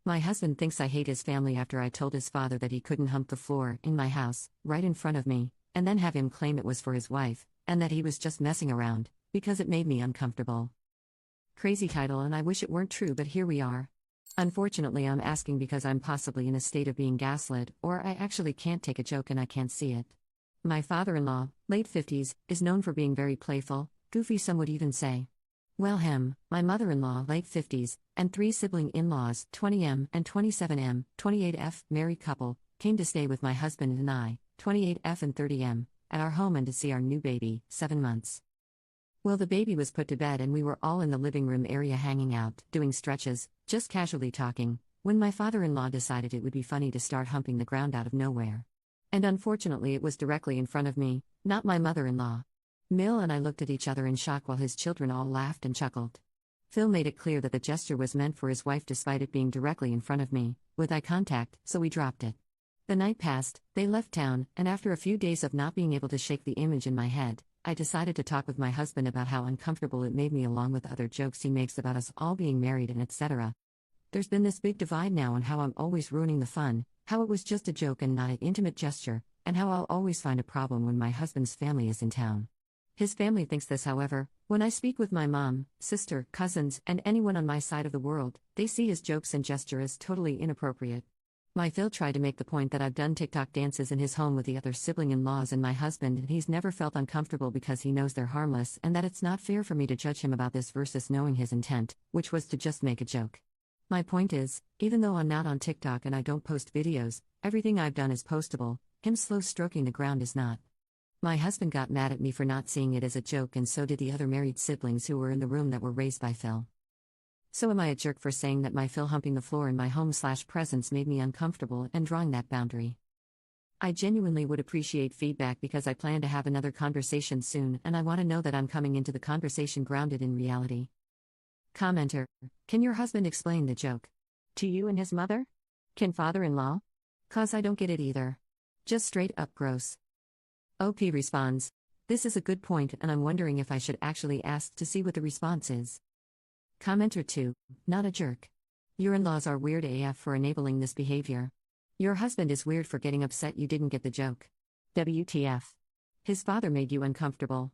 My husband thinks I hate his family after I told his father that he couldn't hump the floor in my house, right in front of me, and then have him claim it was for his wife, and that he was just messing around, because it made me uncomfortable. Crazy title, and I wish it weren't true, but here we are. Unfortunately, I'm asking because I'm possibly in a state of being gaslit, or I actually can't take a joke and I can't see it. My father-in-law, late 50s, is known for being very playful, goofy, some would even say. Well, my mother-in-law, late 50s, and 3 sibling in-laws, 20M and 27M, 28F, married couple, came to stay with my husband and I, 28F and 30M, at our home and to see our new baby, 7 months. Well, the baby was put to bed and we were all in the living room area hanging out, doing stretches, just casually talking, when my father-in-law decided it would be funny to start humping the ground out of nowhere. And unfortunately it was directly in front of me, not my mother-in-law. Mill and I looked at each other in shock while his children all laughed and chuckled. Phil made it clear that the gesture was meant for his wife despite it being directly in front of me, with eye contact, so we dropped it. The night passed, they left town, and after a few days of not being able to shake the image in my head, I decided to talk with my husband about how uncomfortable it made me along with other jokes he makes about us all being married and etc. There's been this big divide now on how I'm always ruining the fun, how it was just a joke and not an intimate gesture, and how I'll always find a problem when my husband's family is in town. His family thinks this, however, when I speak with my mom, sister, cousins, and anyone on my side of the world, they see his jokes and gesture as totally inappropriate. My Phil tried to make the point that I've done TikTok dances in his home with the other sibling-in-laws and my husband, and he's never felt uncomfortable because he knows they're harmless and that it's not fair for me to judge him about this versus knowing his intent, which was to just make a joke. My point is, even though I'm not on TikTok and I don't post videos, everything I've done is postable, him slow stroking the ground is not. My husband got mad at me for not seeing it as a joke, and so did the other married siblings who were in the room that were raised by Phil. So am I a jerk for saying that my Phil humping the floor in my home/presence made me uncomfortable and drawing that boundary? I genuinely would appreciate feedback because I plan to have another conversation soon and I want to know that I'm coming into the conversation grounded in reality. Commenter: can your husband explain the joke to you and his mother? Can father-in-law? 'Cause I don't get it either. Just straight up gross. OP responds: this is a good point and I'm wondering if I should actually ask to see what the response is. Commenter 2: not a jerk. Your in-laws are weird AF for enabling this behavior. Your husband is weird for getting upset you didn't get the joke. WTF. His father made you uncomfortable.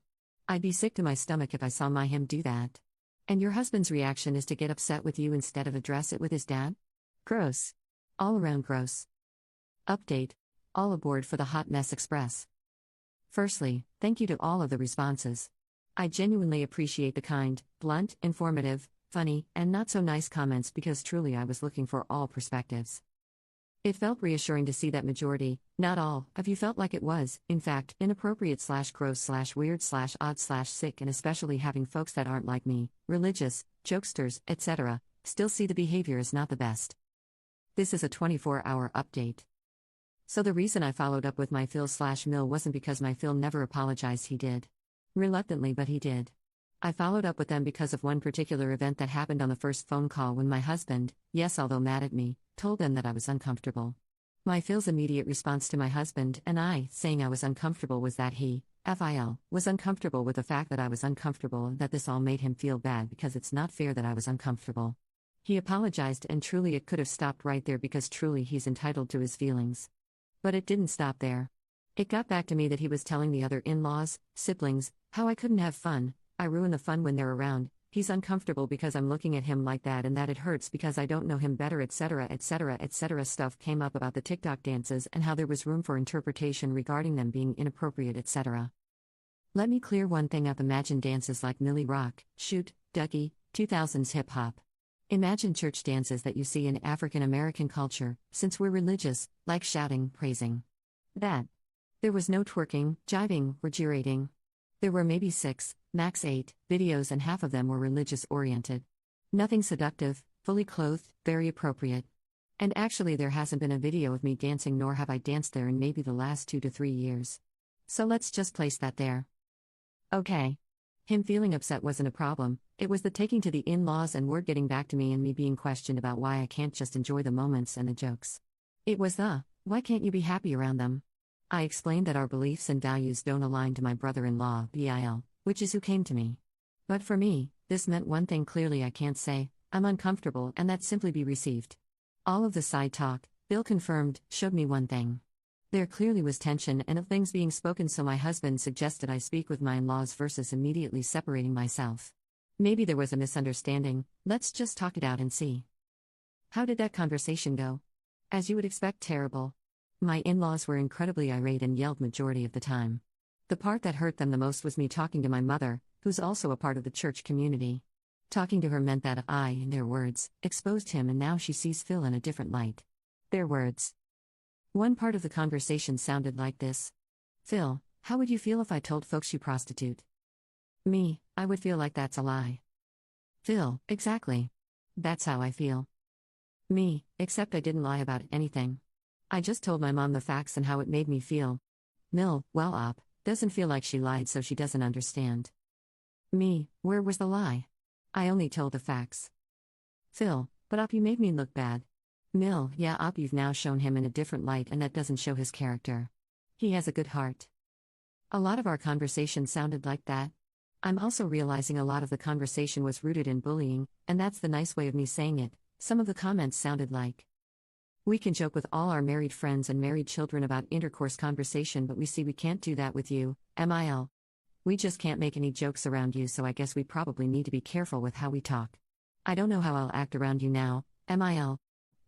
I'd be sick to my stomach if I saw my him do that. And your husband's reaction is to get upset with you instead of address it with his dad? Gross. All around gross. Update: all aboard for the Hot Mess Express. Firstly, thank you to all of the responses. I genuinely appreciate the kind, blunt, informative, funny, and not so nice comments because truly I was looking for all perspectives. It felt reassuring to see that majority, not all, of you felt like it was, in fact, inappropriate/gross/weird/odd/sick, and especially having folks that aren't like me, religious, jokesters, etc., still see the behavior as not the best. This is a 24-hour update. So the reason I followed up with my Phil/Mill wasn't because my Phil never apologized, he did. Reluctantly, but he did. I followed up with them because of one particular event that happened on the first phone call when my husband, yes although mad at me, told them that I was uncomfortable. My Phil's immediate response to my husband and I saying I was uncomfortable was that he, FIL, was uncomfortable with the fact that I was uncomfortable and that this all made him feel bad because it's not fair that I was uncomfortable. He apologized and truly it could have stopped right there because truly he's entitled to his feelings. But it didn't stop there. It got back to me that he was telling the other in-laws, siblings, how I couldn't have fun, I ruin the fun when they're around, he's uncomfortable because I'm looking at him like that and that it hurts because I don't know him better, etc. etc. etc. Stuff came up about the TikTok dances and how there was room for interpretation regarding them being inappropriate, etc. Let me clear one thing up: imagine dances like Millie Rock, Shoot, Ducky, 2000s hip-hop. Imagine church dances that you see in African American culture, since we're religious, like shouting, praising. That. There was no twerking, jiving, or gyrating. There were maybe 6, max 8, videos and half of them were religious-oriented. Nothing seductive, fully clothed, very appropriate. And actually there hasn't been a video of me dancing nor have I danced there in maybe the last 2 to 3 years. So let's just place that there. Okay. Him feeling upset wasn't a problem, it was the taking to the in-laws and word getting back to me and me being questioned about why I can't just enjoy the moments and the jokes. It was the, why can't you be happy around them? I explained that our beliefs and values don't align to my brother-in-law, BIL, which is who came to me. But for me, this meant one thing clearly: I can't say, I'm uncomfortable, and that simply be received. All of the side talk, Bill confirmed, showed me one thing. There clearly was tension and of things being spoken, so my husband suggested I speak with my in-laws versus immediately separating myself. Maybe there was a misunderstanding, let's just talk it out and see. How did that conversation go? As you would expect, terrible. My in-laws were incredibly irate and yelled majority of the time. The part that hurt them the most was me talking to my mother, who's also a part of the church community. Talking to her meant that I, in their words, exposed him, and now she sees Phil in a different light. Their words. One part of the conversation sounded like this. Phil, how would you feel if I told folks you prostitute? Me, I would feel like that's a lie. Phil, exactly. That's how I feel. Me, except I didn't lie about anything. I just told my mom the facts and how it made me feel. Mill, well, Op, doesn't feel like she lied, so she doesn't understand. Me, where was the lie? I only told the facts. Phil, but Op, you made me look bad. Mill, yeah, Op, you've now shown him in a different light, and that doesn't show his character. He has a good heart. A lot of our conversation sounded like that. I'm also realizing a lot of the conversation was rooted in bullying, and that's the nice way of me saying it. Some of the comments sounded like, we can joke with all our married friends and married children about intercourse conversation, but we see we can't do that with you, MIL. We just can't make any jokes around you, so I guess we probably need to be careful with how we talk. I don't know how I'll act around you now, MIL.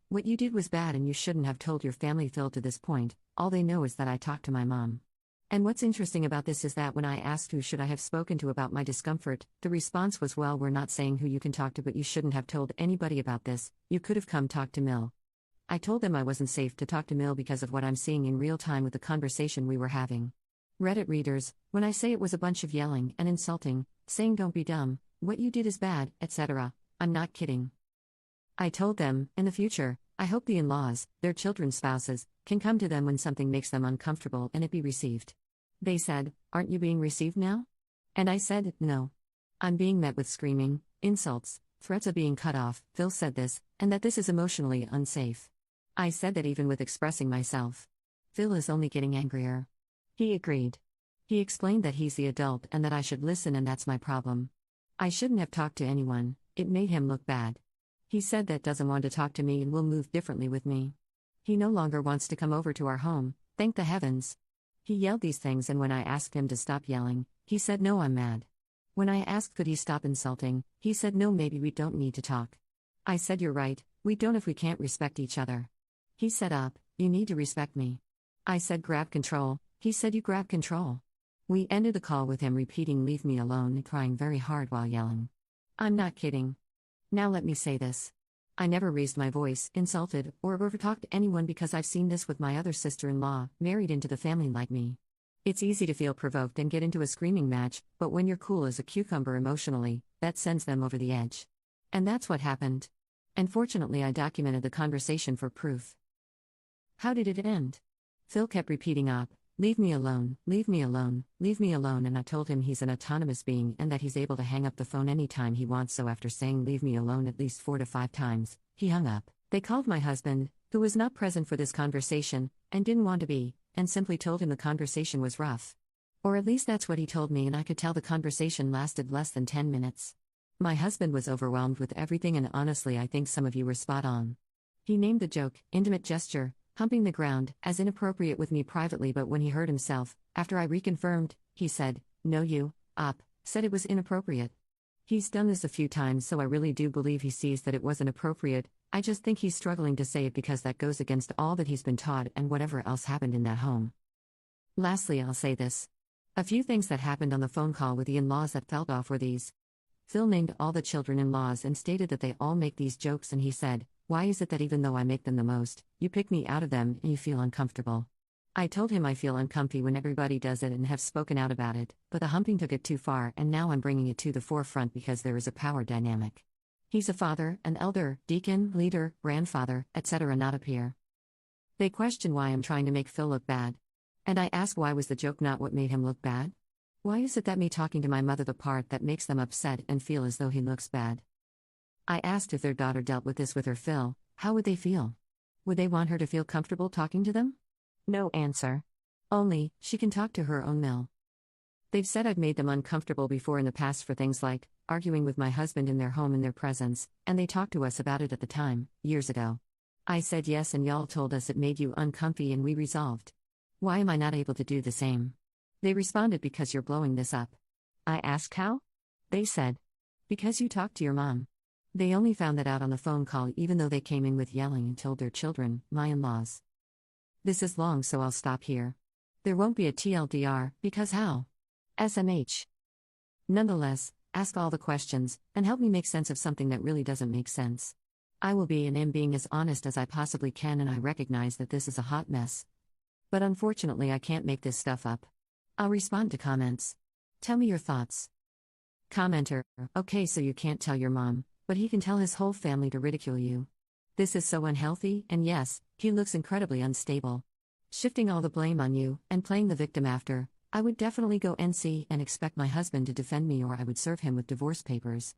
What you did was bad and you shouldn't have told your family, Phil. To this point, all they know is that I talked to my mom. And what's interesting about this is that when I asked who should I have spoken to about my discomfort, the response was, well, we're not saying who you can talk to, but you shouldn't have told anybody about this. You could have come talk to Mill. I told them I wasn't safe to talk to Mill because of what I'm seeing in real time with the conversation we were having. Reddit readers, when I say it was a bunch of yelling and insulting, saying don't be dumb, what you did is bad, etc., I'm not kidding. I told them, in the future, I hope the in-laws, their children's spouses, can come to them when something makes them uncomfortable and it be received. They said, aren't you being received now? And I said, no. I'm being met with screaming, insults, threats of being cut off. Phil said this, and that this is emotionally unsafe. I said that even with expressing myself, Phil is only getting angrier. He agreed. He explained that he's the adult and that I should listen, and that's my problem. I shouldn't have talked to anyone, it made him look bad. He said that doesn't want to talk to me and will move differently with me. He no longer wants to come over to our home, thank the heavens. He yelled these things, and when I asked him to stop yelling, he said no, I'm mad. When I asked could he stop insulting, he said no, maybe we don't need to talk. I said you're right, we don't if we can't respect each other. He said up, you need to respect me. I said grab control, he said you grab control. We ended the call with him repeating leave me alone and crying very hard while yelling. I'm not kidding. Now let me say this. I never raised my voice, insulted, or overtalked anyone because I've seen this with my other sister-in-law, married into the family like me. It's easy to feel provoked and get into a screaming match, but when you're cool as a cucumber emotionally, that sends them over the edge. And that's what happened. And fortunately I documented the conversation for proof. How did it end? Phil kept repeating up, leave me alone, leave me alone, leave me alone, and I told him he's an autonomous being and that he's able to hang up the phone anytime he wants, so after saying leave me alone at least 4 to 5 times, he hung up. They called my husband, who was not present for this conversation, and didn't want to be, and simply told him the conversation was rough. Or at least that's what he told me, and I could tell the conversation lasted less than 10 minutes. My husband was overwhelmed with everything, and honestly I think some of you were spot on. He named the joke, intimate gesture, humping the ground, as inappropriate with me privately, but when he heard himself, after I reconfirmed, he said, no you, Op, said it was inappropriate. He's done this a few times, so I really do believe he sees that it wasn't appropriate. I just think he's struggling to say it because that goes against all that he's been taught and whatever else happened in that home. Lastly, I'll say this. A few things that happened on the phone call with the in-laws that felt off were these. Phil named all the children-in-laws and stated that they all make these jokes, and he said, why is it that even though I make them the most, you pick me out of them and you feel uncomfortable? I told him I feel uncomfy when everybody does it and have spoken out about it, but the humping took it too far, and now I'm bringing it to the forefront because there is a power dynamic. He's a father, an elder, deacon, leader, grandfather, etc., not a peer. They question why I'm trying to make Phil look bad. And I ask why was the joke not what made him look bad? Why is it that me talking to my mother the part that makes them upset and feel as though he looks bad? I asked if their daughter dealt with this with her Phil, how would they feel? Would they want her to feel comfortable talking to them? No answer. Only, she can talk to her own Mill. They've said I've made them uncomfortable before in the past for things like arguing with my husband in their home in their presence, and they talked to us about it at the time, years ago. I said yes, and y'all told us it made you uncomfy, and we resolved. Why am I not able to do the same? They responded, because you're blowing this up. I asked how? They said, because you talked to your mom. They only found that out on the phone call, even though they came in with yelling and told their children, my in-laws. This is long, so I'll stop here. There won't be a TLDR, because how? SMH. Nonetheless, ask all the questions, and help me make sense of something that really doesn't make sense. I will be and am being as honest as I possibly can, and I recognize that this is a hot mess. But unfortunately, I can't make this stuff up. I'll respond to comments. Tell me your thoughts. Commenter: okay, so you can't tell your mom, but he can tell his whole family to ridicule you. This is so unhealthy, and yes, he looks incredibly unstable. Shifting all the blame on you, and playing the victim after, I would definitely go NC and expect my husband to defend me, or I would serve him with divorce papers.